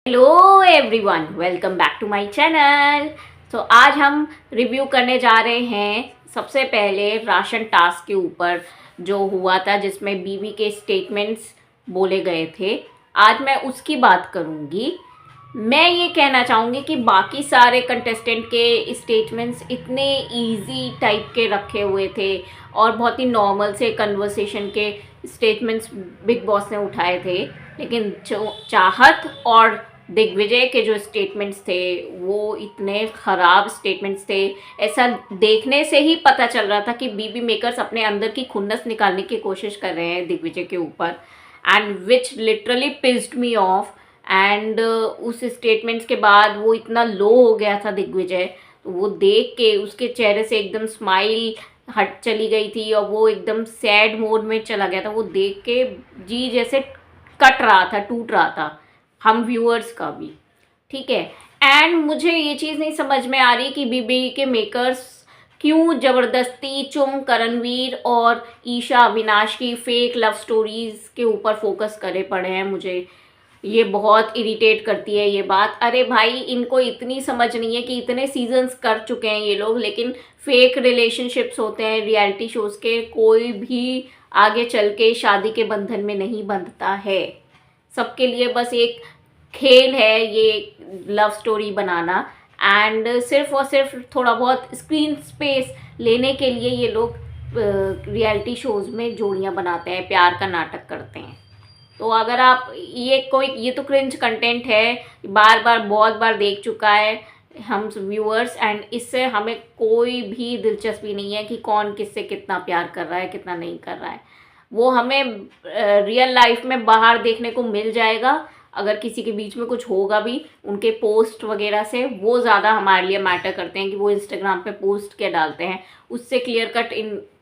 Hello everyone, welcome back to my channel. तो आज हम रिव्यू करने जा रहे हैं सबसे पहले राशन टास्क के ऊपर जो हुआ था, जिसमें बीवी के स्टेटमेंट्स बोले गए थे। आज मैं उसकी बात करूंगी। मैं ये कहना चाहूँगी कि बाकी सारे कंटेस्टेंट के स्टेटमेंट्स इतने इजी टाइप के रखे हुए थे और बहुत ही नॉर्मल से कन्वर्सेशन के स्टेटमेंट्स बिग बॉस ने उठाए थे, लेकिन जो चाहत और दिग्विजय के जो स्टेटमेंट्स थे वो इतने ख़राब स्टेटमेंट्स थे। ऐसा देखने से ही पता चल रहा था कि बीबी मेकर्स अपने अंदर की खुन्नस निकालने की कोशिश कर रहे हैं दिग्विजय के ऊपर, and which literally pissed me of. And उस स्टेटमेंट्स के बाद वो इतना लो हो गया था दिग्विजय, तो वो देख के उसके चेहरे से एकदम स्माइल हट चली गई थी और वो एकदम सैड मोड में चला गया था। वो देख के जी जैसे कट रहा था, टूट रहा था हम व्यूअर्स का भी। ठीक है, एंड मुझे ये चीज़ नहीं समझ में आ रही कि बीबी के मेकर्स क्यों ज़बरदस्ती चुम, करणवीर और ईशा अविनाश की फेक लव स्टोरीज़ के ऊपर फोकस करे पड़े हैं। मुझे ये बहुत इरिटेट करती है ये बात। अरे भाई, इनको इतनी समझ नहीं है कि इतने सीजन्स कर चुके हैं ये लोग, लेकिन फेक रिलेशनशिप्स होते हैं रियलिटी शोज़ के, कोई भी आगे चल के शादी के बंधन में नहीं बंधता है। सबके लिए बस एक खेल है ये लव स्टोरी बनाना, एंड सिर्फ और सिर्फ थोड़ा बहुत स्क्रीन स्पेस लेने के लिए ये लोग रियलिटी शोज़ में जोड़ियाँ बनाते हैं, प्यार का नाटक करते हैं। तो अगर आप ये तो क्रिंज कंटेंट है, बार बार बहुत बार देख चुका है हम व्यूअर्स, एंड इससे हमें कोई भी दिलचस्पी नहीं है कि कौन किससे कितना प्यार कर रहा है, कितना नहीं कर रहा है। वो हमें रियल लाइफ में बाहर देखने को मिल जाएगा। अगर किसी के बीच में कुछ होगा भी, उनके पोस्ट वगैरह से वो ज़्यादा हमारे लिए मैटर करते हैं कि वो इंस्टाग्राम पे पोस्ट क्या डालते हैं। उससे क्लियर कट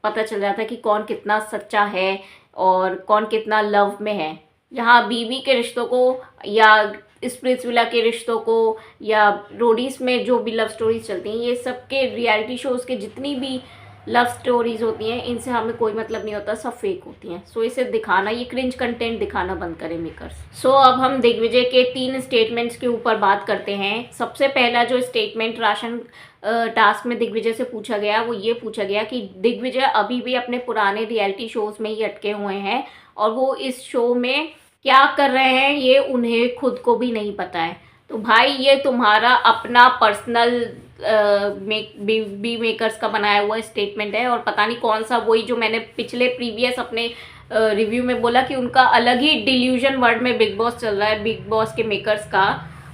पता चल जाता है कि कौन कितना सच्चा है और कौन कितना लव में है। जहाँ बीवी के रिश्तों को या स्प्रिट्सविला के रिश्तों को या रोडीज में जो भी लव स्टोरीज चलती हैं, ये सब के रियलिटी शोज़ के जितनी भी लव स्टोरीज होती हैं, इनसे हमें कोई मतलब नहीं होता, सब फेक होती हैं। सो इसे दिखाना, ये क्रिंज कंटेंट दिखाना बंद करें मेकर्स। सो अब हम दिग्विजय के 3 स्टेटमेंट्स के ऊपर बात करते हैं। सबसे पहला जो स्टेटमेंट राशन टास्क में दिग्विजय से पूछा गया, वो ये पूछा गया कि दिग्विजय अभी भी अपने पुराने रियलिटी शोज़ में ही अटके हुए हैं और वो इस शो में क्या कर रहे हैं ये उन्हें खुद को भी नहीं पता है। तो भाई, ये तुम्हारा अपना पर्सनल बी मेकर्स का बनाया हुआ स्टेटमेंट है, और पता नहीं कौन सा, वही जो मैंने पिछले प्रीवियस अपने रिव्यू में बोला कि उनका अलग ही डिल्यूजन वर्ल्ड में बिग बॉस चल रहा है, बिग बॉस के मेकर्स का,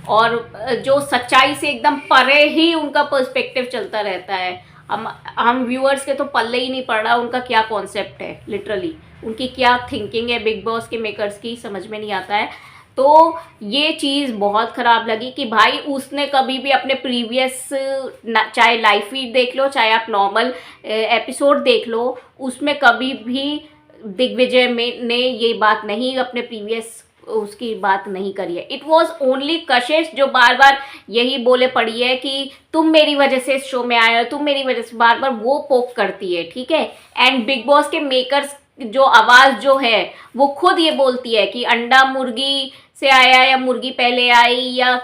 और जो सच्चाई से एकदम परे ही उनका पर्सपेक्टिव चलता रहता है। हम व्यूअर्स के तो पल्ले ही नहीं पड़ रहा उनका क्या कॉन्सेप्ट है, लिटरली उनकी क्या थिंकिंग है बिग बॉस के मेकर्स की, समझ में नहीं आता है। तो ये चीज़ बहुत ख़राब लगी कि भाई उसने कभी भी अपने प्रीवियस, चाहे लाइव फीड देख लो चाहे आप नॉर्मल एपिसोड देख लो, उसमें कभी भी दिग्विजय में ने ये बात नहीं, अपने प्रीवियस उसकी बात नहीं करी है। इट वॉज ओनली कशिश जो बार बार यही बोले पड़ी है कि तुम मेरी वजह से इस शो में आए हो, तुम मेरी वजह से, बार बार वो पोक करती है। ठीक है, एंड बिग बॉस के मेकर्स जो आवाज़ जो है वो खुद ये बोलती है कि अंडा मुर्गी से आया या मुर्गी पहले आई, या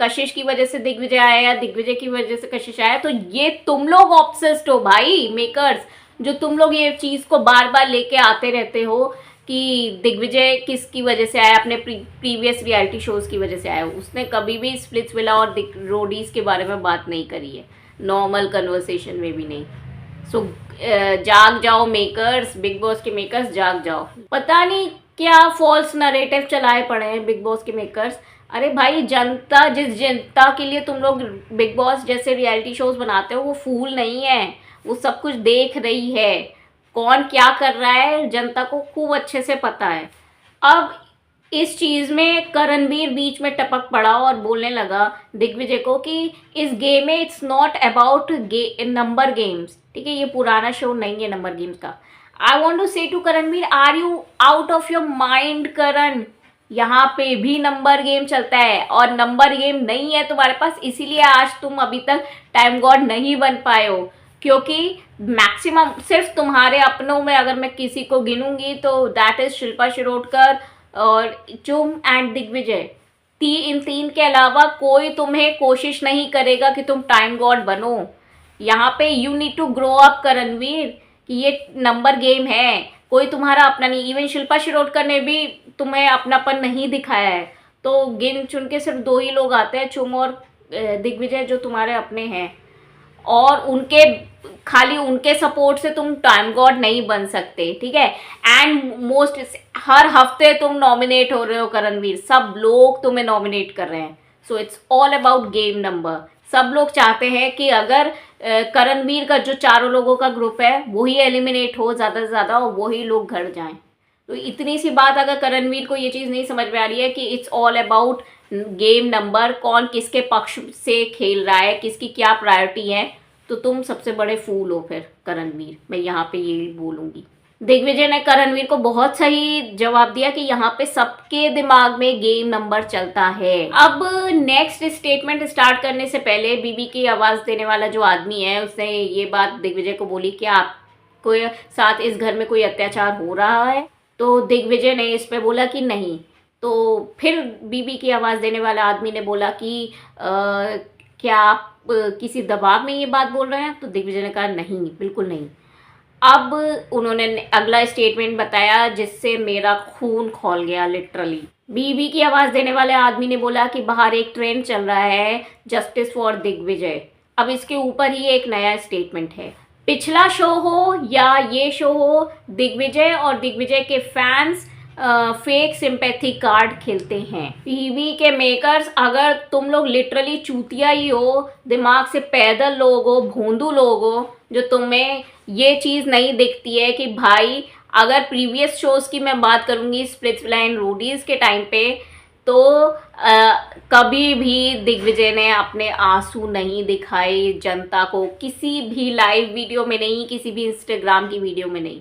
कशिश की वजह से दिग्विजय आया या दिग्विजय की वजह से कशिश आया। तो ये तुम लोग ऑब्सेस्ड हो भाई मेकर्स, जो तुम लोग ये चीज़ को बार बार लेके आते रहते हो कि दिग्विजय किसकी वजह से आया, अपने प्रीवियस रियलिटी शोज़ की वजह से आया। उसने कभी भी स्प्लिट्सविला और रोडीज़ के बारे में बात नहीं करी है, नॉर्मल कन्वर्सेशन में भी नहीं। सो जाग जाओ मेकर्स, बिग बॉस के मेकर्स जाग जाओ। पता नहीं क्या फॉल्स नरेटिव चलाए पड़े हैं बिग बॉस के मेकर्स। अरे भाई, जनता, जिस जनता के लिए तुम लोग बिग बॉस जैसे रियलिटी शोज बनाते हो, वो फूल नहीं है, वो सब कुछ देख रही है। कौन क्या कर रहा है जनता को खूब अच्छे से पता है। अब इस चीज़ में करणवीर बीच में टपक पड़ा और बोलने लगा दिग्विजय को कि इस गेम में it's not about number games. ठीक है, ये पुराना शो नहीं है नंबर गेम्स का। I want to say to Karanveer, are you out of your mind Karan? यहाँ पे भी नंबर गेम चलता है और नंबर गेम नहीं है तुम्हारे पास, इसीलिए आज तुम अभी तक टाइम गॉड नहीं बन पाए हो। क्योंकि मैक्सिमम सिर्फ तुम्हारे अपनों में अगर मैं किसी को गिनूंगी तो दैट इज शिल्पा शिरोडकर और चुम एंड दिग्विजय। इन तीन के अलावा कोई तुम्हें कोशिश नहीं करेगा कि तुम टाइम गॉड बनो। यहाँ पे you need to grow up Karanveer, कि ये नंबर गेम है, कोई तुम्हारा अपना नहीं। इवन शिल्पा शिरोडकर ने भी तुम्हें अपनापन नहीं दिखाया है। तो गिन चुन के सिर्फ 2 ही लोग आते हैं, चुम और दिग्विजय, जो तुम्हारे अपने हैं। और उनके खाली उनके सपोर्ट से तुम टाइम गॉड नहीं बन सकते, ठीक है। एंड मोस्ट हर हफ्ते तुम नॉमिनेट हो रहे हो करणवीर, सब लोग तुम्हें नॉमिनेट कर रहे हैं। So it's all about game number. सब लोग चाहते हैं कि अगर करणवीर का जो चारों लोगों का ग्रुप है वही एलिमिनेट हो ज़्यादा से ज़्यादा, और वही लोग घर जाएं। तो इतनी सी बात अगर करणवीर को ये चीज़ नहीं समझ में आ रही है कि it's all about game number, कौन किसके पक्ष से खेल रहा है, किसकी क्या प्रायोरिटी है, तो तुम सबसे बड़े फूल हो फिर करणवीर। मैं यहाँ पे ये बोलूँगी। दिग्विजय ने करणवीर को बहुत सही जवाब दिया कि यहाँ पे सबके दिमाग में गेम नंबर चलता है। अब नेक्स्ट स्टेटमेंट स्टार्ट करने से पहले बीबी की आवाज़ देने वाला जो आदमी है उसने ये बात दिग्विजय को बोली कि आपको साथ इस घर में कोई अत्याचार हो रहा है। तो दिग्विजय ने इस पे बोला कि नहीं। तो फिर बीबी की आवाज़ देने वाला आदमी ने बोला कि क्या आप किसी दबाव में ये बात बोल रहे हैं? तो दिग्विजय ने कहा नहीं, बिल्कुल नहीं। अब उन्होंने अगला स्टेटमेंट बताया जिससे मेरा खून खौल गया लिटरली। बीबी की आवाज़ देने वाले आदमी ने बोला कि बाहर एक ट्रेंड चल रहा है, जस्टिस फॉर दिग्विजय। अब इसके ऊपर ही एक नया स्टेटमेंट है। पिछला शो हो या ये शो हो, दिग्विजय और दिग्विजय के फैंस फेक सिंपैथी कार्ड खेलते हैं। टीवी के मेकर्स, अगर तुम लोग लिटरली चूतिया ही हो, दिमाग से पैदल लोग हो, भोंदू लोग हो, जो तुम्हें ये चीज़ नहीं दिखती है कि भाई अगर प्रीवियस शोज़ की मैं बात करूँगी स्प्लिट्सविला एंड रोडीज़ के टाइम पे, तो कभी भी दिग्विजय ने अपने आंसू नहीं दिखाए जनता को, किसी भी लाइव वीडियो में नहीं, किसी भी इंस्टाग्राम की वीडियो में नहीं।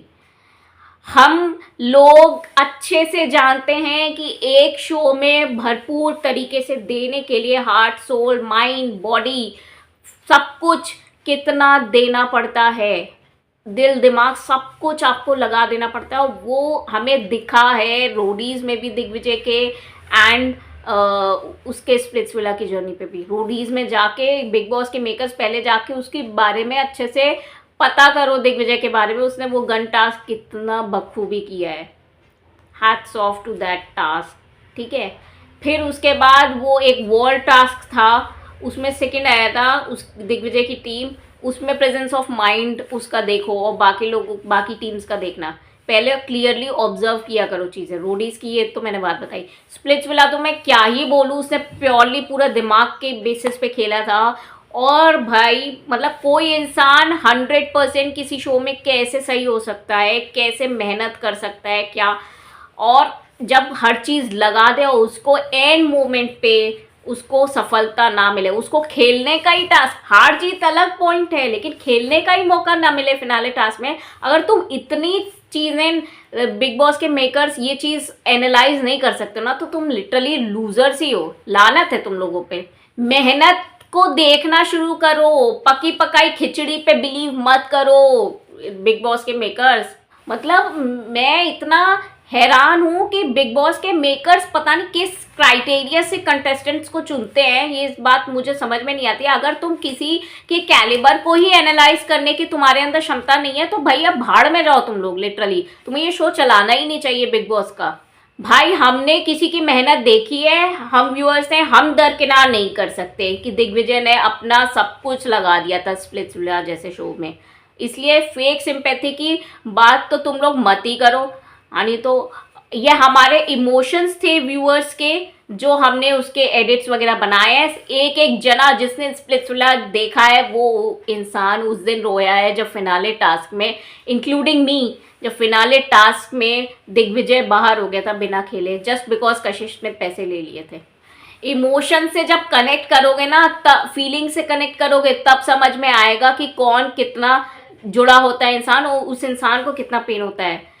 हम लोग अच्छे से जानते हैं कि एक शो में भरपूर तरीके से देने के लिए हार्ट, सोल, माइंड, बॉडी, सब कुछ कितना देना पड़ता है, दिल दिमाग सब कुछ आपको लगा देना पड़ता है। और वो हमें दिखा है रोडीज़ में भी दिग्विजय के, एंड उसके स्प्लिट्सविला की जर्नी पे भी। रोडीज़ में जाके बिग बॉस के मेकर्स पहले जाके उसके बारे में अच्छे से पता करो, दिग्विजय के बारे में। उसने वो गन टास्क कितना बखूबी किया है, hats off to that task, ठीक है। फिर उसके बाद वो एक वॉल टास्क था, उसमें सेकंड आया था उस दिग्विजय की टीम, उसमें प्रेजेंस ऑफ माइंड उसका देखो, और बाकी लोगों बाकी टीम्स का देखना। पहले क्लियरली ऑब्जर्व किया करो चीज़ें। रोडीज़ की ये तो मैंने बात बताई। स्प्लिट्सविला तो मैं क्या ही बोलूँ, उसने प्योरली पूरा दिमाग के बेसिस पे खेला था। और भाई मतलब कोई इंसान 100% किसी शो में कैसे सही हो सकता है, कैसे मेहनत कर सकता है क्या, और जब हर चीज़ लगा दे और उसको एंड मोमेंट पे उसको सफलता ना मिले, उसको खेलने का ही टास्क, हार जीत अलग पॉइंट है, लेकिन खेलने का ही मौका ना मिले फिनाले टास्क में। अगर तुम इतनी चीज़ें बिग बॉस के मेकर्स ये चीज़ एनालाइज नहीं कर सकते ना, तो तुम लिटरली लूजर्स ही हो। लानत है तुम लोगों पे। मेहनत को देखना शुरू करो, पकी पकाई खिचड़ी पे बिलीव मत करो बिग बॉस के मेकर्स। मतलब मैं इतना हैरान हूँ कि बिग बॉस के मेकर्स पता नहीं किस क्राइटेरिया से कंटेस्टेंट्स को चुनते हैं, ये इस बात मुझे समझ में नहीं आती। अगर तुम किसी के कैलिबर को ही एनालाइज करने की तुम्हारे अंदर क्षमता नहीं है, तो भाई अब भाड़ में जाओ तुम लोग। लिटरली तुम्हें ये शो चलाना ही नहीं चाहिए बिग बॉस का। भाई हमने किसी की मेहनत देखी है, हम व्यूअर्स हैं, हम दरकिनार नहीं कर सकते कि दिग्विजय ने अपना सब कुछ लगा दिया था स्प्लिट्सविला जैसे शो में। इसलिए फेक सिंपैथी की बात तो तुम लोग मत ही करो। यानी तो ये हमारे इमोशंस थे व्यूअर्स के, जो हमने उसके एडिट्स वगैरह बनाए हैं। एक एक जना जिसने स्प्लिट्सविला देखा है वो इंसान उस दिन रोया है जब फिनाले टास्क में, इंक्लूडिंग मी, जब फिनाले टास्क में दिग्विजय बाहर हो गया था बिना खेले, जस्ट बिकॉज कशिश ने पैसे ले लिए थे। इमोशन से जब कनेक्ट करोगे ना, तब फीलिंग से कनेक्ट करोगे, तब समझ में आएगा कि कौन कितना जुड़ा होता है इंसान, और उस इंसान को कितना पेन होता है।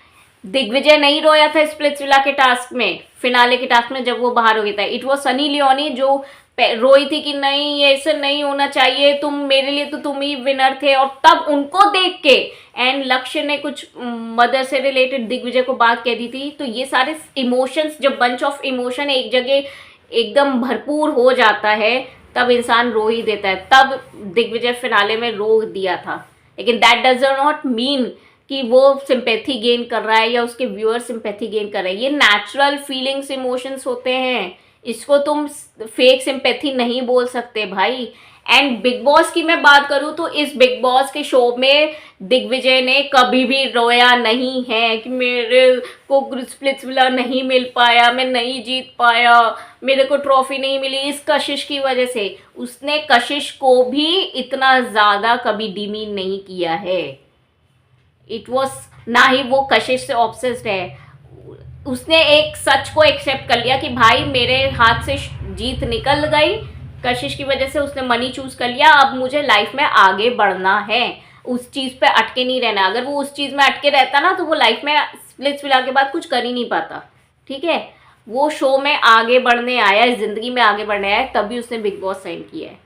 दिग्विजय नहीं रोया था स्प्लिट्सविला के टास्क में, फिनाले के टास्क में जब वो बाहर हो गया था। इट वॉज सनी लियोनी जो रोई थी कि नहीं ये ऐसे नहीं होना चाहिए, तुम मेरे लिए तो तुम ही विनर थे। और तब उनको देख के एंड लक्ष्य ने कुछ मदर से रिलेटेड दिग्विजय को बात कह दी थी। तो ये सारे इमोशंस, जब बंच ऑफ इमोशन एक जगह एकदम भरपूर हो जाता है तब इंसान रो ही देता है। तब दिग्विजय फिनाले में रो दिया था, लेकिन दैट डज नॉट मीन कि वो सिंपैथी गेन कर रहा है या उसके व्यूअर सिंपैथी गेन कर रहे हैं। ये नेचुरल फीलिंग्स इमोशंस होते हैं, इसको तुम फेक सिंपैथी नहीं बोल सकते भाई। एंड बिग बॉस की मैं बात करूं तो इस बिग बॉस के शो में दिग्विजय ने कभी भी रोया नहीं है कि मेरे को स्प्लिट्सविला नहीं मिल पाया, मैं नहीं जीत पाया, मेरे को ट्रॉफी नहीं मिली इस कशिश की वजह से। उसने कशिश को भी इतना ज़्यादा कभी डिमीन नहीं किया है। इट वॉज ना ही वो कशिश से ऑब्सेस्ड है, उसने एक सच को एक्सेप्ट कर लिया कि भाई मेरे हाथ से जीत निकल गई, कशिश की वजह से उसने मनी चूज कर लिया, अब मुझे लाइफ में आगे बढ़ना है, उस चीज़ पे अटके नहीं रहना। अगर वो उस चीज़ में अटके रहता ना तो वो लाइफ में स्प्लिट्सविला के बाद कुछ कर ही नहीं पाता। ठीक है, वो शो में आगे बढ़ने आया है, ज़िंदगी में आगे बढ़ने आया है, तभी उसने बिग बॉस साइन किया है।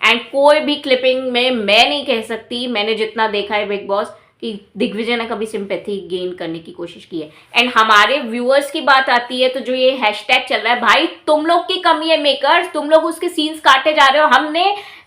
एंड कोई भी क्लिपिंग में मैं नहीं कह सकती, मैंने जितना देखा है बिग बॉस, कि दिग्विजय ने कभी सिंपैथी गेन करने की कोशिश की है। एंड हमारे व्यूअर्स की बात आती है तो जो ये हैशटैग चल रहा है, भाई तुम लोग की कमी है मेकर्स, तुम लोग उसके सीन्स काटे जा रहे हो।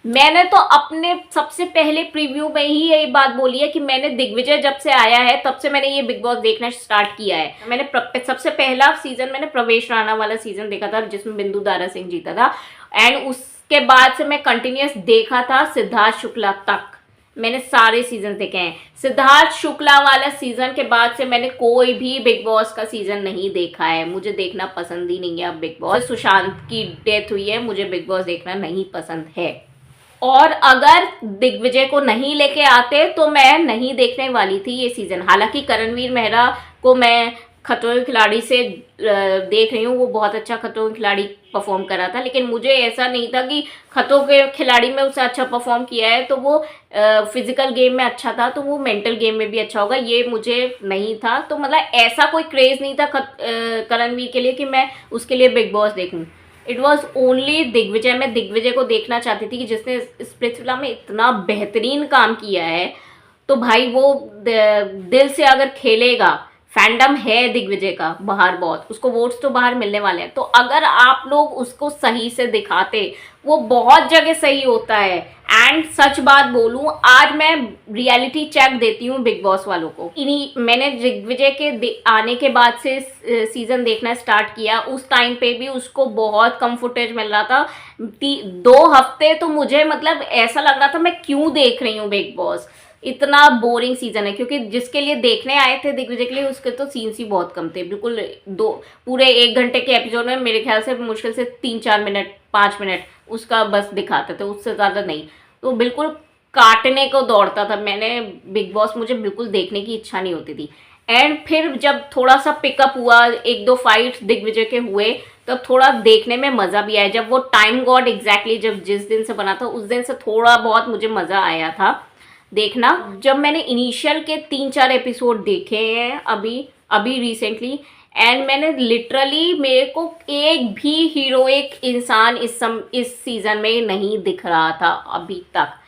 मैंने तो अपने सबसे पहले प्रीव्यू में ही यही बात बोली है कि मैंने दिग्विजय जब से आया है तब से मैंने ये बिग बॉस देखना स्टार्ट किया है। मैंने सबसे पहला सीजन मैंने प्रवेश राणा वाला सीजन देखा था जिसमें बिंदु दारा सिंह जीता था, एंड उसके बाद से मैं कंटिन्यूस देखा था सिद्धार्थ शुक्ला तक। मैंने सारे सीजन देखे हैं। सिद्धार्थ शुक्ला वाला सीजन के बाद से मैंने कोई भी बिग बॉस का सीजन नहीं देखा है, मुझे देखना पसंद ही नहीं है अब बिग बॉस। सुशांत की डेथ हुई है, मुझे बिग बॉस देखना नहीं पसंद है। और अगर दिग्विजय को नहीं लेके आते तो मैं नहीं देखने वाली थी ये सीजन। हालांकि करणवीर मेहरा को मैं खतरों के खिलाड़ी से देख रही हूँ, वो बहुत अच्छा खतरों के खिलाड़ी परफॉर्म करा था, लेकिन मुझे ऐसा नहीं था कि खतरों के खिलाड़ी में उसने अच्छा परफॉर्म किया है तो वो फिजिकल गेम में अच्छा था तो वो मेंटल गेम में भी अच्छा होगा, ये मुझे नहीं था। तो मतलब ऐसा कोई क्रेज नहीं था करणवीर के लिए कि मैं उसके लिए बिग बॉस देखूँ। It was only Digvijay. मैं दिग्विजय को देखना चाहती थी कि जिसने स्प्लिट्सविला में इतना बेहतरीन काम किया है, तो भाई वो दिल से अगर खेलेगा, फैंडम है दिग्विजय का बाहर बहुत, उसको वोट्स तो बाहर मिलने वाले हैं, तो अगर आप लोग उसको सही से दिखाते, वो बहुत जगह सही होता है। एंड सच बात बोलूं, आज मैं रियलिटी चेक देती हूँ बिग बॉस वालों को। इन्हीं मैंने दिग्विजय के आने के बाद से सीजन देखना स्टार्ट किया, उस टाइम पे भी उसको बहुत कम फुटेज मिल रहा था। 2 हफ्ते तो मुझे मतलब ऐसा लग रहा था मैं क्यों देख रही हूँ बिग बॉस, इतना बोरिंग सीजन है। क्योंकि जिसके लिए देखने आए थे दिग्विजय के लिए, उसके तो सीन्स ही बहुत कम थे, बिल्कुल पूरे 1 घंटे के एपिसोड में मेरे ख्याल से मुश्किल से 3-4 मिनट 5 मिनट उसका बस दिखाते थे, उससे ज़्यादा नहीं। तो बिल्कुल काटने को दौड़ता था। मैंने बिग बॉस मुझे बिल्कुल देखने की इच्छा नहीं होती थी। एंड फिर जब थोड़ा सा पिकअप हुआ, 1-2 फाइट दिग्विजय के हुए, तब थोड़ा देखने में मज़ा भी आया। जब वो टाइम गॉड एग्जैक्टली जब जिस दिन से बना था उस दिन से थोड़ा बहुत मुझे मज़ा आया था देखना। जब मैंने इनिशियल के 3-4 एपिसोड देखे हैं अभी रिसेंटली, एंड मैंने लिटरली, मेरे को एक भी हीरोइक इंसान इस सीजन में नहीं दिख रहा था अभी तक।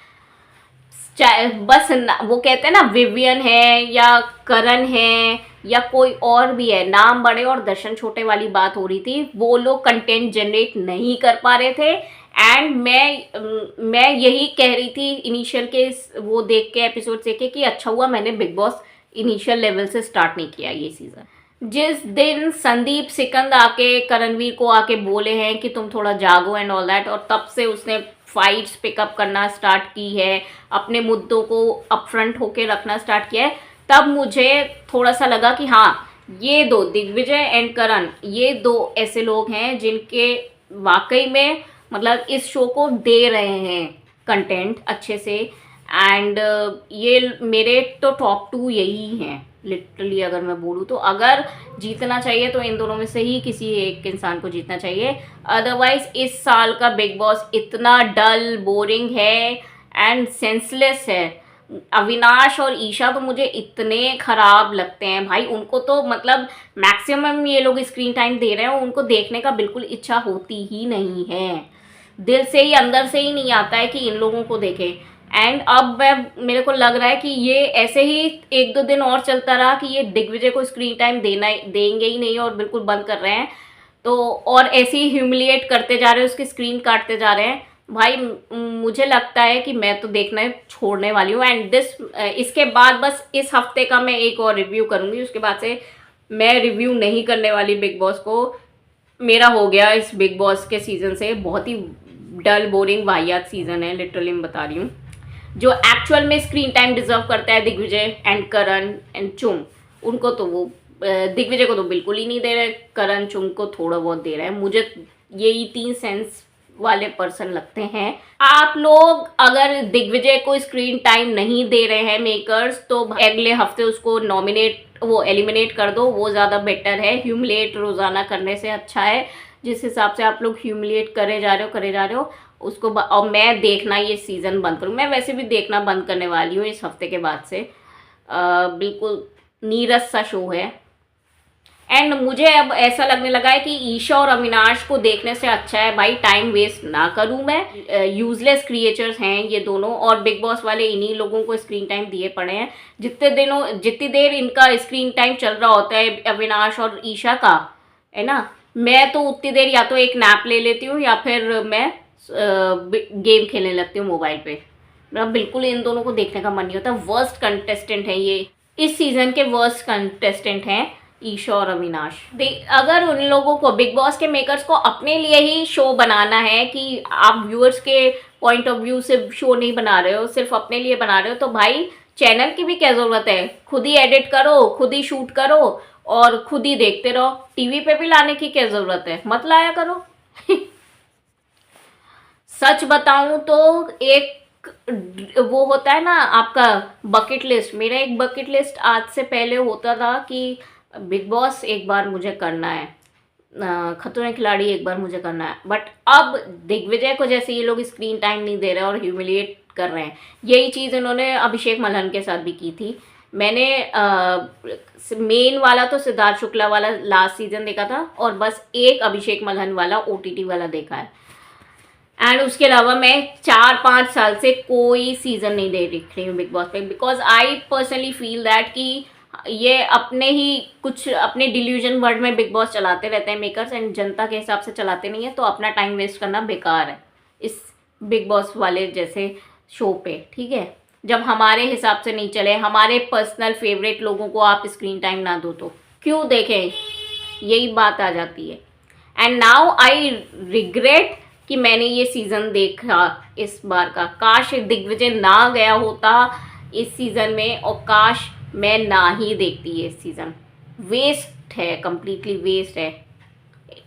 बस वो कहते हैं ना, विवियन है या करण है या कोई और भी है, नाम बड़े और दर्शन छोटे वाली बात हो रही थी, वो लोग कंटेंट जनरेट नहीं कर पा रहे थे। एंड मैं यही कह रही थी इनिशियल के वो देख के एपिसोड देख के कि अच्छा हुआ मैंने बिग बॉस इनिशियल लेवल से स्टार्ट नहीं किया ये सीज़न। जिस दिन संदीप सिकंद आके करणवीर को आके बोले हैं कि तुम थोड़ा जागो एंड ऑल दैट, और तब से उसने फाइट्स पिकअप करना स्टार्ट की है, अपने मुद्दों को अपफ्रंट होके रखना स्टार्ट किया है, तब मुझे थोड़ा सा लगा कि हाँ, ये 2 दिग्विजय एंड करण, ये 2 ऐसे लोग हैं जिनके वाकई में मतलब इस शो को दे रहे हैं कंटेंट अच्छे से। एंड ये मेरे तो टॉप 2 यही हैं लिटरली। अगर मैं बोलूँ तो अगर जीतना चाहिए तो इन दोनों में से ही किसी एक इंसान को जीतना चाहिए। अदरवाइज इस साल का बिग बॉस इतना डल, बोरिंग है एंड सेंसलेस है। अविनाश और ईशा तो मुझे इतने खराब लगते हैं भाई, उनको तो मतलब मैक्सिमम ये लोग स्क्रीन टाइम दे रहे हैं, उनको देखने का बिल्कुल इच्छा होती ही नहीं है, दिल से ही अंदर से ही नहीं आता है कि इन लोगों को देखें। एंड अब मेरे को लग रहा है कि ये ऐसे ही 1-2 दिन और चलता रहा कि ये दिग्विजय को स्क्रीन टाइम देंगे ही नहीं और बिल्कुल बंद कर रहे हैं, तो और ऐसे ही ह्यूमिलिएट करते जा रहे हैं, उसकी स्क्रीन काटते जा रहे हैं। भाई मुझे लगता है कि मैं तो देखना छोड़ने वाली हूँ। एंड इसके बाद बस इस हफ्ते का मैं एक और रिव्यू करूँगी, उसके बाद से मैं रिव्यू नहीं करने वाली बिग बॉस को। मेरा हो गया इस बिग बॉस के सीज़न से, बहुत ही डल बोरिंग वाहियात सीज़न है, लिटरली मैं बता रही हूँ। जो एक्चुअल में स्क्रीन टाइम डिजर्व करता है दिग्विजय एंड करण एंड चुंग, उनको तो वो दिग्विजय को तो बिल्कुल ही नहीं दे रहे, करण चुंग को थोड़ा बहुत दे रहे हैं। मुझे यही 3 सेंस वाले पर्सन लगते हैं। आप लोग अगर दिग्विजय को स्क्रीन टाइम नहीं दे रहे हैं मेकर्स, तो अगले हफ्ते उसको एलिमिनेट कर दो, वो ज़्यादा बेटर है। ह्यूमिलेट रोज़ाना करने से अच्छा है। जिस हिसाब से आप लोग ह्यूमिलेट करे जा रहे हो उसको और मैं देखना ये सीज़न बंद करूँ। मैं वैसे भी देखना बंद करने वाली हूँ इस हफ्ते के बाद से। बिल्कुल नीरस सा शो है। एंड मुझे अब ऐसा लगने लगा है कि ईशा और अविनाश को देखने से अच्छा है भाई टाइम वेस्ट ना करूं मैं। यूजलेस क्रिएचर्स हैं ये दोनों, और बिग बॉस वाले इन्हीं लोगों को स्क्रीन टाइम दिए पड़े हैं। जितनी देर इनका स्क्रीन टाइम चल रहा होता है अविनाश और ईशा का, है ना, मैं तो उतनी देर या तो एक नैप ले लेती हूँ या फिर मैं गेम खेलने लगती हूँ मोबाइल पे। मेरा बिल्कुल इन दोनों को देखने का मन नहीं होता। वर्स्ट कंटेस्टेंट है ये, इस सीज़न के वर्स्ट कंटेस्टेंट हैं ईशा और अविनाश। अगर उन लोगों को, बिग बॉस के मेकर्स को अपने लिए ही शो बनाना है कि आप व्यूअर्स के पॉइंट ऑफ व्यू से शो नहीं बना रहे हो, सिर्फ अपने लिए बना रहे हो, तो भाई चैनल की भी क्या ज़रूरत है। खुद ही एडिट करो, खुद ही शूट करो और खुद ही देखते रहो। टीवी पे भी लाने की क्या ज़रूरत है, मत लाया करो। सच बताऊं तो एक वो होता है ना आपका बकेट लिस्ट, मेरा एक बकेट लिस्ट आज से पहले होता था कि बिग बॉस एक बार मुझे करना है, खतरों के खिलाड़ी एक बार मुझे करना है। बट अब दिग्विजय को जैसे ये लोग स्क्रीन टाइम नहीं दे रहे और ह्यूमिलिएट कर रहे हैं, यही चीज़ इन्होंने अभिषेक मल्हन के साथ भी की थी। मैंने मेन वाला तो सिद्धार्थ शुक्ला वाला लास्ट सीजन देखा था और बस एक अभिषेक मल्हन वाला OTT वाला देखा है। एंड उसके अलावा मैं 4-5 साल से कोई सीज़न नहीं देख रही हूँ बिग बॉस पे, because I personally feel that कि ये अपने ही कुछ अपने डिल्यूजन वर्ल्ड में बिग बॉस चलाते रहते हैं मेकर्स, एंड जनता के हिसाब से चलाते नहीं है। तो अपना टाइम वेस्ट करना बेकार है इस बिग बॉस वाले जैसे शो पे, ठीक है। जब हमारे हिसाब से नहीं चले, हमारे पर्सनल फेवरेट लोगों को आप स्क्रीन टाइम ना दो तो क्यों देखें, यही बात आ जाती है। एंड नाउ आई रिग्रेट कि मैंने ये सीज़न देखा इस बार का। काश दिग्विजय ना गया होता इस सीज़न में, और काश मैं ना ही देखती ये सीज़न। वेस्ट है, कम्प्लीटली वेस्ट है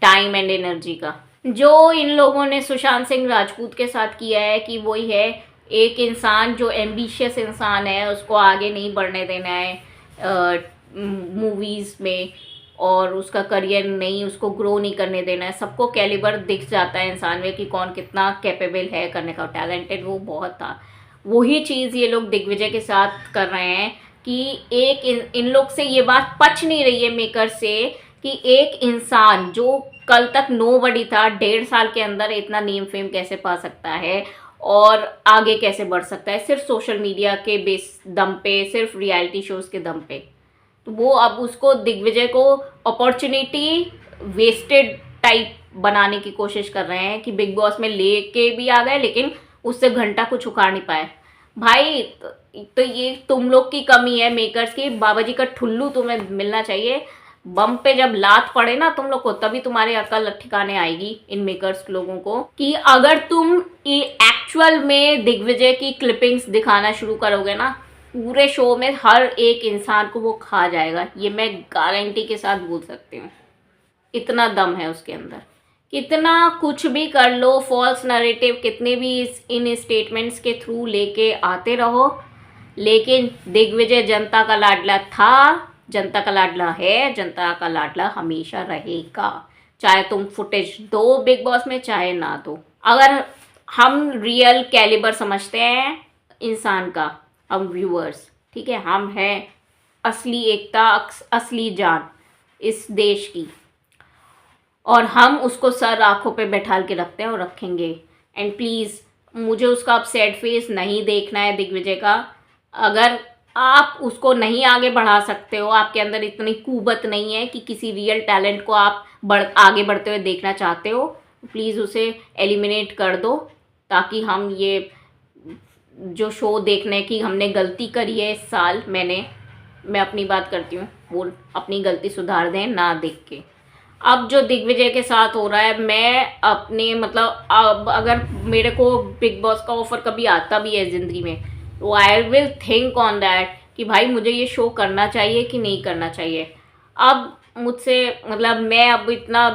टाइम एंड एनर्जी का। जो इन लोगों ने सुशांत सिंह राजपूत के साथ किया है कि वही है, एक इंसान जो एम्बिशियस इंसान है उसको आगे नहीं बढ़ने देना है मूवीज़ में, और उसका करियर नहीं, उसको ग्रो नहीं करने देना है। सबको कैलिबर दिख जाता है इंसान में कि कौन कितना कैपेबल है करने का, टैलेंटेड वो बहुत था। वही चीज़ ये लोग दिग्विजय के साथ कर रहे हैं कि एक इन लोग से ये बात पच नहीं रही है मेकर से कि एक इंसान जो कल तक नोबडी था 1.5 साल के अंदर इतना नेम फेम कैसे पा सकता है और आगे कैसे बढ़ सकता है सिर्फ सोशल मीडिया के दम पे, सिर्फ रियलिटी शोज़ के दम पे। तो वो अब उसको, दिग्विजय को अपॉर्चुनिटी वेस्टेड टाइप बनाने की कोशिश कर रहे हैं कि बिग बॉस में लेके भी आ गए लेकिन उससे घंटा कुछ उखाड़ नहीं पाए। भाई तो ये तुम लोग की कमी है मेकर्स की। बाबा जी का ठुल्लू तुम्हें मिलना चाहिए। बम पे जब लात पड़े ना तुम लोग को, तभी तुम्हारे अकल ठिकाने आएगी इन मेकर्स लोगों को, कि अगर तुम एक्चुअल में दिग्विजय की क्लिपिंग्स दिखाना शुरू करोगे ना, पूरे शो में हर एक इंसान को वो खा जाएगा। ये मैं गारंटी के साथ बोल सकती हूँ, इतना दम है उसके अंदर। कितना कुछ भी कर लो, फॉल्स नैरेटिव कितने भी इन स्टेटमेंट्स के थ्रू लेके आते रहो, लेकिन दिग्विजय जनता का लाडला था, जनता का लाडला है, जनता का लाडला हमेशा रहेगा, चाहे तुम फुटेज दो बिग बॉस में चाहे ना दो। अगर हम रियल कैलिबर समझते हैं इंसान का, हम व्यूअर्स, ठीक है, हम हैं असली एकता, असली जान इस देश की, और हम उसको सर आँखों पे बैठाल के रखते हैं और रखेंगे। एंड प्लीज़ मुझे उसका अब सैड फेस नहीं देखना है दिग्विजय का। अगर आप उसको नहीं आगे बढ़ा सकते हो, आपके अंदर इतनी कुवत नहीं है कि किसी रियल टैलेंट को आप आगे बढ़ते हुए देखना चाहते हो, प्लीज़ उसे एलिमिनेट कर दो, ताकि हम ये जो शो देखने की हमने गलती करी है इस साल, मैं अपनी बात करती हूँ, वो अपनी गलती सुधार दें ना देख के। अब जो दिग्विजय के साथ हो रहा है, मैं अपने मतलब अब अगर मेरे को बिग बॉस का ऑफर कभी आता भी है ज़िंदगी में, तो I will think on that कि भाई मुझे ये शो करना चाहिए कि नहीं करना चाहिए। अब मुझसे मतलब मैं अब इतना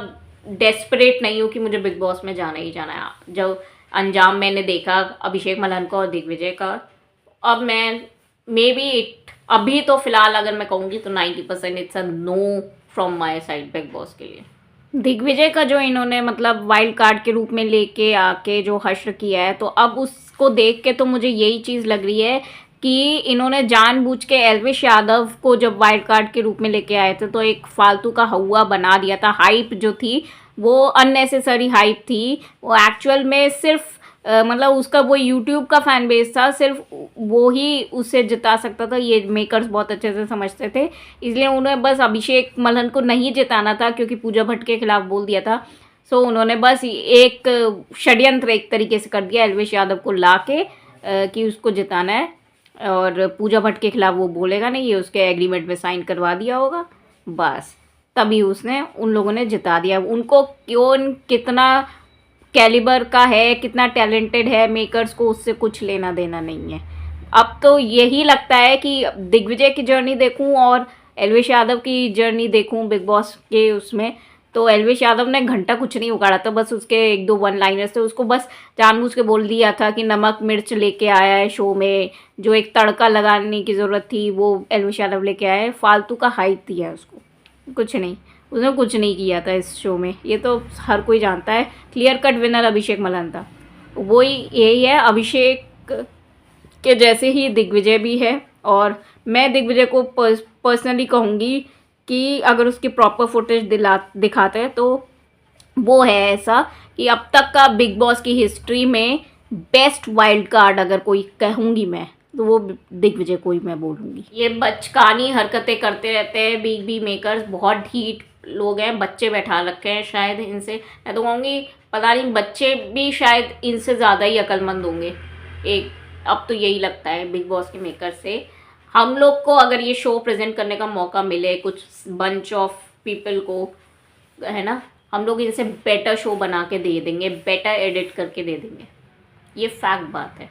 डेस्परेट नहीं हूँ कि मुझे बिग बॉस में जाना ही जाना है। जब अंजाम मैंने देखा अभिषेक मल्हन का और दिग्विजय का, अब मैं मे बी इट अभी तो फ़िलहाल अगर मैं कहूँगी तो 90% it's a know from my side big boss के लिए। दिग्विजय का जो इन्होंने मतलब वाइल्ड कार्ड के रूप में लेके आके जो हश्र किया है, तो अब उसको देख के तो मुझे यही चीज़ लग रही है कि इन्होंने जानबूझ के एल्विश यादव को जब वाइल्ड कार्ड के रूप में लेके आए थे तो एक फालतू का हवा बना दिया था। हाइप जो थी वो अननेसेसरी हाइप थी, वो एक्चुअल में सिर्फ मतलब उसका वो यूट्यूब का फैन बेस था, सिर्फ वो ही उसे जिता सकता था, ये मेकर्स बहुत अच्छे से समझते थे। इसलिए उन्हें बस अभिषेक मल्हन को नहीं जिताना था क्योंकि पूजा भट्ट के खिलाफ बोल दिया था। सो उन्होंने बस एक षड्यंत्र एक तरीके से कर दिया एल्विश यादव को ला के कि उसको जिताना है, और पूजा भट्ट के खिलाफ वो बोलेगा नहीं, ये उसके एग्रीमेंट में साइन करवा दिया होगा, बस तभी उसने उन लोगों ने जिता दिया। उनको क्यों कितना कैलिबर का है, कितना टैलेंटेड है, मेकर्स को उससे कुछ लेना देना नहीं है। अब तो यही लगता है कि दिग्विजय की जर्नी देखूं और एल्विश यादव की जर्नी देखूं बिग बॉस के उसमें, तो एल्विश यादव ने घंटा कुछ नहीं उगाड़ा था, बस उसके एक दो वन लाइनर्स थे, उसको बस जानबूझ के बोल दिया था कि नमक मिर्च लेके आया है शो में, जो एक तड़का लगाने की ज़रूरत थी वो एल्विश यादव लेके आया है। फालतू का हाइप दिया है उसको, कुछ नहीं, उसने कुछ नहीं किया था इस शो में, ये तो हर कोई जानता है। क्लियर कट विनर अभिषेक मल्हन था, वही यही है। अभिषेक के जैसे ही दिग्विजय भी है, और मैं दिग्विजय को पर्सनली कहूँगी कि अगर उसकी प्रॉपर फुटेज दिखाते हैं तो वो है ऐसा कि अब तक का बिग बॉस की हिस्ट्री में बेस्ट वाइल्ड कार्ड अगर कोई कहूँगी मैं, तो वो दिग्विजय को ही मैं बोलूँगी। ये बचकानी हरकतें करते रहते हैं बिग बी मेकर्स, बहुत ढीठ लोग हैं, बच्चे बैठा रखे हैं शायद इनसे, मैं तो कहूँगी पता नहीं बच्चे भी शायद इनसे ज़्यादा ही अक्लमंद होंगे एक, अब तो यही लगता है बिग बॉस के मेकर से। हम लोग को अगर ये शो प्रेजेंट करने का मौका मिले कुछ बंच ऑफ पीपल को, है ना, हम लोग इनसे बेटर शो बना के दे देंगे, बेटर एडिट करके दे देंगे, ये फैक्ट बात है।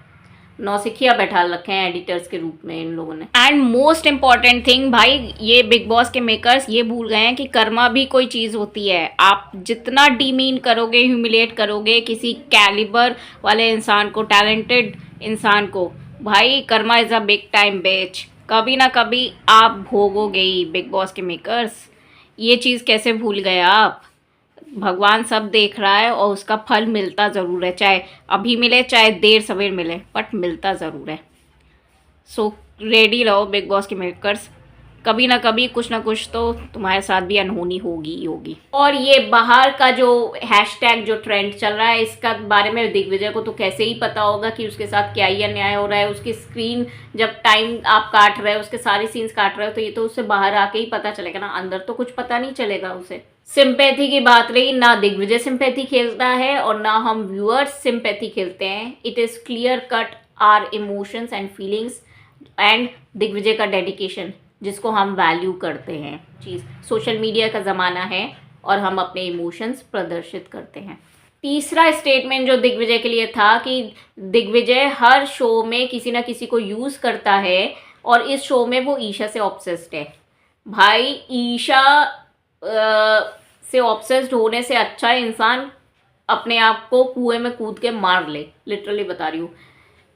नौसिखिया बैठा रखे हैं एडिटर्स के रूप में इन लोगों ने। एंड मोस्ट इम्पॉर्टेंट थिंग भाई, ये बिग बॉस के मेकर्स ये भूल गए हैं कि कर्मा भी कोई चीज़ होती है। आप जितना डीमीन करोगे, ह्यूमिलेट करोगे किसी कैलिबर वाले इंसान को, टैलेंटेड इंसान को, भाई Karma is a big time बेच, कभी ना कभी आप भोगोगे ही। बिग बॉस के मेकर्स ये चीज़ कैसे भूल गए आप? भगवान सब देख रहा है और उसका फल मिलता ज़रूर है, चाहे अभी मिले चाहे देर सवेर मिले, बट मिलता ज़रूर है। सो रेडी रहो बिग बॉस के मेकर्स, कभी ना कभी कुछ ना कुछ तो तुम्हारे साथ भी अनहोनी होगी ही होगी। और ये बाहर का जो हैशटैग जो ट्रेंड चल रहा है, इसका बारे में दिग्विजय को तो कैसे ही पता होगा कि उसके साथ क्या ही अन्याय हो रहा है। उसकी स्क्रीन जब टाइम आप काट रहे हो, उसके सारी सीन्स काट रहे हो, तो ये तो उससे बाहर आके ही पता चलेगा ना, अंदर तो कुछ पता नहीं चलेगा उसे। सिंपैथी की बात रही, ना दिग्विजय सिंपैथी खेलता है और ना हम व्यूअर्स सिंपैथी खेलते हैं। It is clear cut are emotions and feelings and Digvijay का डेडिकेशन, जिसको हम वैल्यू करते हैं चीज़। सोशल मीडिया का ज़माना है और हम अपने इमोशंस प्रदर्शित करते हैं। तीसरा स्टेटमेंट जो दिग्विजय के लिए था कि दिग्विजय हर शो में किसी ना किसी को यूज़ करता है और इस शो में वो ईशा से ऑब्सेस्ड है। भाई ईशा से ऑब्सेस्ड होने से अच्छा इंसान अपने आप को कुएं में कूद के मार ले, लिटरली बता रही हूँ।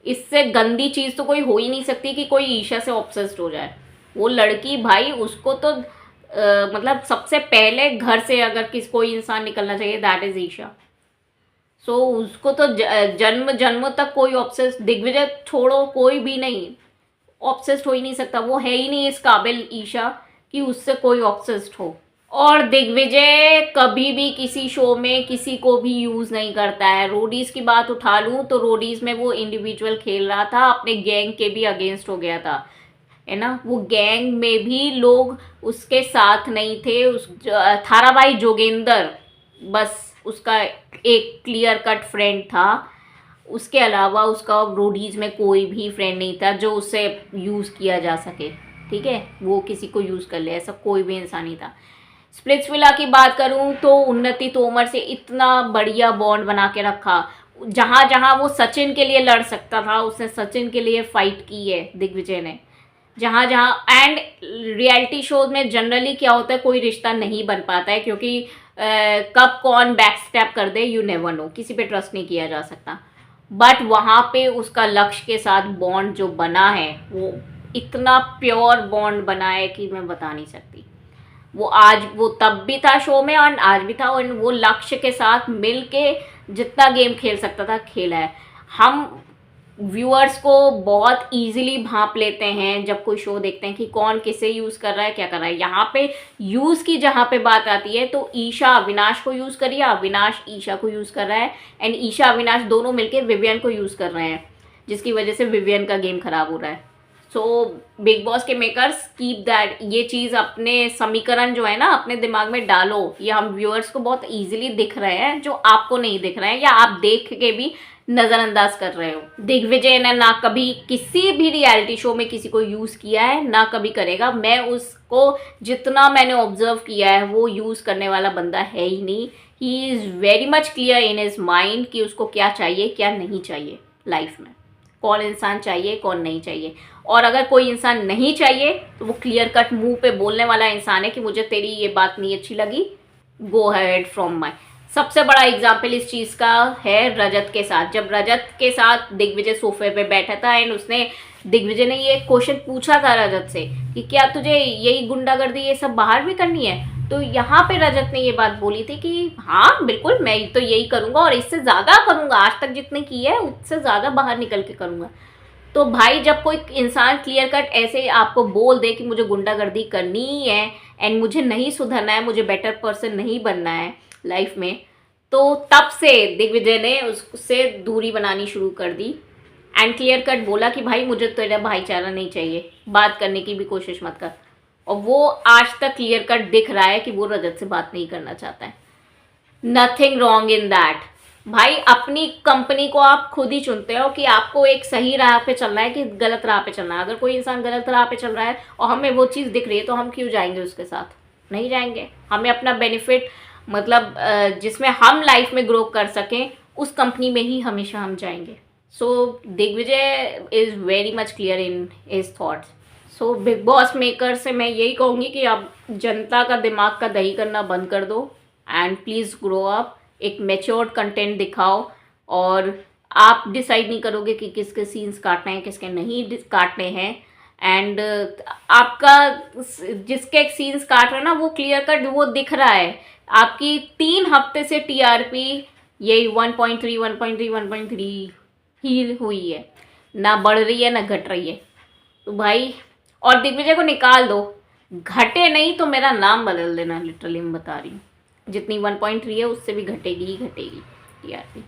इससे गंदी चीज़ तो कोई हो ही नहीं सकती कि कोई ईशा से ऑब्सेस्ड हो जाए। वो लड़की भाई, उसको तो मतलब सबसे पहले घर से अगर कोई इंसान निकलना चाहिए, दैट इज़ ईशा। सो उसको तो जन्म जन्मों तक कोई ऑब्सेस्ड, दिग्विजय छोड़ो कोई भी नहीं ऑब्सेस्ड हो ही नहीं सकता। वो है ही नहीं इस काबिल ईशा कि उससे कोई ऑब्सेस्ड हो। और दिग्विजय कभी भी किसी शो में किसी को भी यूज़ नहीं करता है। रोडीज़ की बात उठा लूँ तो रोडीज़ में वो इंडिविजुअल खेल रहा था, अपने गैंग के भी अगेंस्ट हो गया था। है ना। वो गैंग में भी लोग उसके साथ नहीं थे। उस थाराबाई जोगेंदर बस उसका एक क्लियर कट फ्रेंड था, उसके अलावा उसका रोडीज में कोई भी फ्रेंड नहीं था जो उससे यूज़ किया जा सके। ठीक है, वो किसी को यूज़ कर ले ऐसा कोई भी इंसान नहीं था। स्प्लिट्सविला की बात करूं तो उन्नति तोमर से इतना बढ़िया बॉन्ड बना के रखा। जहाँ जहाँ वो सचिन के लिए लड़ सकता था उसने सचिन के लिए फाइट की है दिग्विजय ने। जहाँ जहाँ एंड रियलिटी शोज में जनरली क्या होता है, कोई रिश्ता नहीं बन पाता है क्योंकि कब कौन बैक स्टेप कर दे यू नेवर नो, किसी पे ट्रस्ट नहीं किया जा सकता। बट वहाँ पे उसका लक्ष्य के साथ बॉन्ड जो बना है वो इतना प्योर बॉन्ड बना है कि मैं बता नहीं सकती। वो तब भी था शो में और आज भी था, और वो लक्ष्य के साथ मिल के जितना गेम खेल सकता था खेला है। हम व्यूअर्स को बहुत इजीली भांप लेते हैं जब कोई शो देखते हैं कि कौन किसे यूज़ कर रहा है क्या कर रहा है। यहाँ पे यूज़ की जहाँ पे बात आती है तो ईशा अविनाश को यूज़ करिए, अविनाश ईशा को यूज़ कर रहा है एंड ईशा अविनाश दोनों मिलकर विवियन को यूज़ कर रहे हैं, जिसकी वजह से विवियन का गेम खराब हो रहा है। सो बिग बॉस के मेकर्स कीप दैट, ये चीज़ अपने समीकरण जो है ना अपने दिमाग में डालो। ये हम व्यूअर्स को बहुत ईजिली दिख रहे हैं जो आपको नहीं दिख रहे हैं या आप देख के भी नज़रअंदाज कर रहे हो। दिग्विजय ने ना कभी किसी भी रियलिटी शो में किसी को यूज़ किया है ना कभी करेगा। मैं उसको जितना मैंने ऑब्जर्व किया है वो यूज़ करने वाला बंदा है ही नहीं। He is very much clear in his mind कि उसको क्या चाहिए क्या नहीं चाहिए लाइफ में, कौन इंसान चाहिए कौन नहीं चाहिए। और अगर कोई इंसान नहीं चाहिए तो वो क्लियर कट मुंह पे बोलने वाला इंसान है कि मुझे तेरी ये बात नहीं अच्छी लगी, गो हेड फ्रॉम माई। सबसे बड़ा एग्जाम्पल इस चीज़ का है रजत के साथ। जब रजत के साथ दिग्विजय सोफे पे बैठा था एंड उसने दिग्विजय ने ये क्वेश्चन पूछा था रजत से कि क्या तुझे यही गुंडागर्दी ये सब बाहर भी करनी है, तो यहाँ पे रजत ने ये बात बोली थी कि हाँ बिल्कुल मैं तो यही करूँगा और इससे ज़्यादा करूँगा, आज तक जितने की है उससे ज़्यादा बाहर निकल के करूँगा। तो भाई जब कोई इंसान क्लियर कट ऐसे आपको बोल दे कि मुझे गुंडागर्दी करनी ही है एंड मुझे नहीं सुधरना है, मुझे बेटर पर्सन नहीं बनना है लाइफ में, तो तब से दिग्विजय ने उससे दूरी बनानी शुरू कर दी एंड क्लियर कट बोला कि भाई मुझे तेरा भाईचारा नहीं चाहिए, बात करने की भी कोशिश मत कर। और वो आज तक क्लियर कट दिख रहा है कि वो रजत से बात नहीं करना चाहता है। Nothing wrong in that. भाई अपनी कंपनी को आप खुद ही चुनते हो कि आपको एक सही राह पे चलना है कि गलत राह पे चलना है। अगर कोई इंसान गलत राह पे चल रहा है और हमें वो चीज़ दिख रही है तो हम क्यों जाएंगे उसके साथ, नहीं जाएंगे। हमें अपना बेनिफिट मतलब जिसमें हम लाइफ में ग्रो कर सकें उस कंपनी में ही हमेशा हम जाएंगे। So Digvijay is very much clear in his thoughts. So Bigg Boss maker से मैं यही कहूँगी कि आप जनता का दिमाग का दही करना बंद कर दो एंड प्लीज़ ग्रो अप, एक मैच्योर्ड कंटेंट दिखाओ। और आप डिसाइड नहीं करोगे कि किसके सीन्स काटने हैं किसके नहीं काटने हैं एंड आपका जिसके सीन्स काट रहे हैं ना वो क्लियर कट वो दिख रहा है। आपकी 3 हफ्ते से टीआरपी यही 1.3 1.3 1.3 ही हुई है, ना बढ़ रही है ना घट रही है। तो भाई और दिग्विजय को निकाल दो, घटे नहीं तो मेरा नाम बदल देना, लिटरली मैं बता रही हूँ। जितनी 1.3 है उससे भी घटेगी ही घटेगी टीआरपी।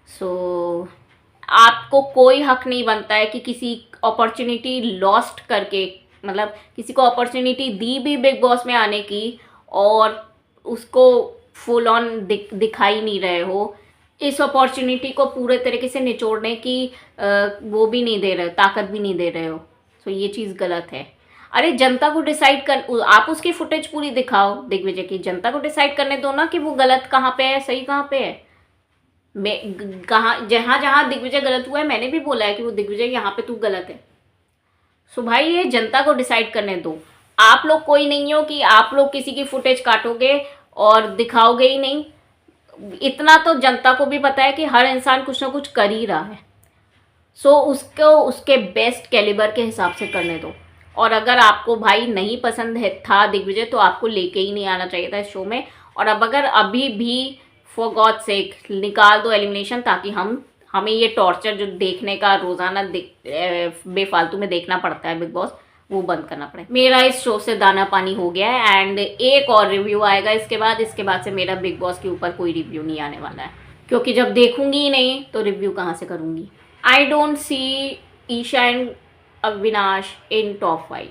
सो आपको कोई हक नहीं बनता है कि किसी अपॉर्चुनिटी लॉस्ट करके, मतलब किसी को अपॉर्चुनिटी दी भी बिग बॉस में आने की और उसको फुल ऑन दिखाई नहीं रहे हो, इस अपॉर्चुनिटी को पूरे तरीके से निचोड़ने की वो भी नहीं दे रहे हो, ताकत भी नहीं दे रहे हो। सो ये चीज़ गलत है। अरे जनता को डिसाइड कर, आप उसकी फुटेज पूरी दिखाओ दिग्विजय की, जनता को डिसाइड करने दो ना कि वो गलत कहाँ पे है सही कहाँ पे है। मैं कहाँ जहाँ जहाँ दिग्विजय गलत हुआ है मैंने भी बोला है कि वो दिग्विजय यहाँ पे तू गलत है। सो भाई ये जनता को डिसाइड करने दो। आप लोग कोई नहीं हो कि आप लोग किसी की फुटेज काटोगे और दिखाओगे ही नहीं। इतना तो जनता को भी पता है कि हर इंसान कुछ ना कुछ कर ही रहा है। सो उसको उसके बेस्ट कैलिबर के हिसाब से करने दो। और अगर आपको भाई नहीं पसंद है था दिग्विजय तो आपको लेके ही नहीं आना चाहिए था इस शो में। और अब अगर अभी भी फॉर गॉड सेक निकाल दो एलिमिनेशन, ताकि हमें ये टॉर्चर जो देखने का रोज़ाना बेफालतू में देखना पड़ता है बिग बॉस, वो बंद करना पड़े। मेरा इस शो से दाना पानी हो गया है एंड एक और रिव्यू आएगा इसके बाद से मेरा बिग बॉस के ऊपर कोई रिव्यू नहीं आने वाला है, क्योंकि जब देखूंगी ही नहीं तो रिव्यू कहाँ से करूँगी। I don't see Isha and Avinash in top 5।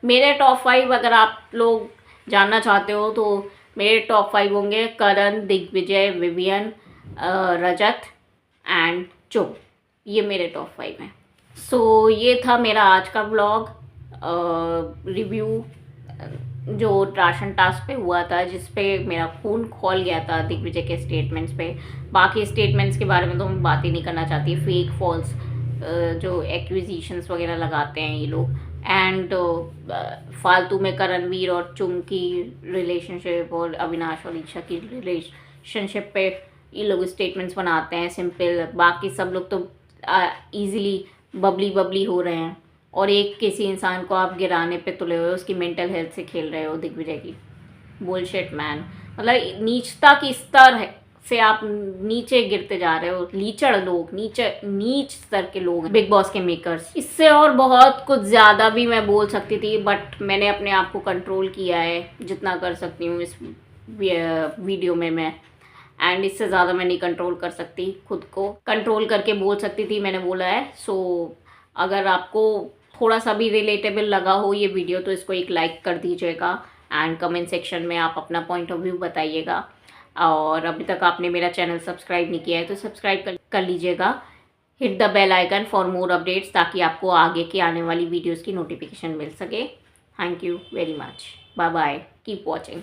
मेरे टॉप 5 अगर आप लोग जानना चाहते हो तो मेरे टॉप 5 होंगे करण, दिग्विजय, विवियन, रजत एंड चुप। ये मेरे टॉप 5 हैं। सो ये था मेरा आज का व्लॉग रिव्यू जो राशन टास्क पे हुआ था, जिस पे मेरा खून खौल गया था दिग्विजय के स्टेटमेंट्स पे। बाकी स्टेटमेंट्स के बारे में तो मैं बात ही नहीं करना चाहती, फेक फॉल्स जो एक्विजिशंस वगैरह लगाते हैं ये लोग। एंड फालतू में करणवीर और चुम की रिलेशनशिप और अविनाश और ईशा की रिलेशनशिप पे ये लोग स्टेटमेंट्स बनाते हैं सिंपल। बाकी सब लोग तो ईजिली बबली हो रहे हैं, और एक किसी इंसान को आप गिराने पे तुले हुए उसकी मेंटल हेल्थ से खेल रहे हो दिग्विजय की। Bullshit man. मतलब नीचता की स्तर है से आप नीचे गिरते जा रहे हो। लीचड़ लोग, नीच स्तर के लोग बिग बॉस के मेकर्स। इससे और बहुत कुछ ज़्यादा भी मैं बोल सकती थी, बट मैंने अपने आप को कंट्रोल किया है जितना कर सकती हूँ इस वीडियो में मैं। एंड इससे ज़्यादा मैं नहीं कंट्रोल कर सकती, खुद को कंट्रोल करके बोल सकती थी, मैंने बोला है। सो अगर आपको थोड़ा सा भी रिलेटेबल लगा हो ये वीडियो तो इसको एक लाइक कर दीजिएगा एंड कमेंट सेक्शन में आप अपना पॉइंट ऑफ व्यू बताइएगा। और अभी तक आपने मेरा चैनल सब्सक्राइब नहीं किया है तो सब्सक्राइब कर लीजिएगा। Hit the bell icon for more updates, ताकि आपको आगे की आने वाली वीडियोज़ की नोटिफिकेशन मिल सके। Thank you very much. Bye bye, keep watching.